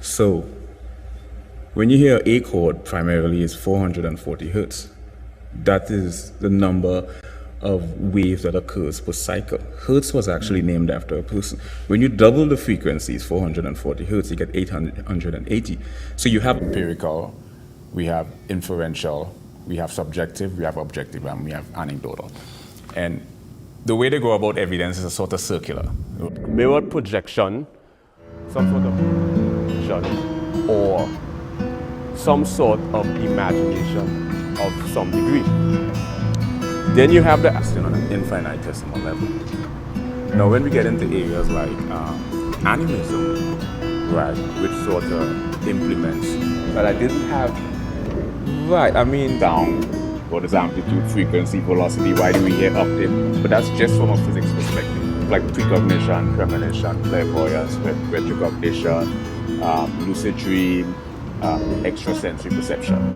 So when you hear a chord, primarily is 440 hertz. That is the number of waves that occurs per cycle. Hertz was actually named after a person. When you double the frequencies, 440 hertz, you get 880. So you have empirical, we have inferential, we have subjective, we have objective, and we have anecdotal. And the way they go about evidence is a sort of circular. Mirrored projection, some sort of projection, or some sort of imagination of some degree. Then you have the on an infinitesimal level. Now, when we get into areas like animism, right, which sort of implements, but I didn't have, right, I mean, down, what is amplitude, frequency, velocity, why do we hear octave? But that's just from a physics perspective, like precognition, premonition, clairvoyance, retrocognition, lucid dream, extrasensory perception.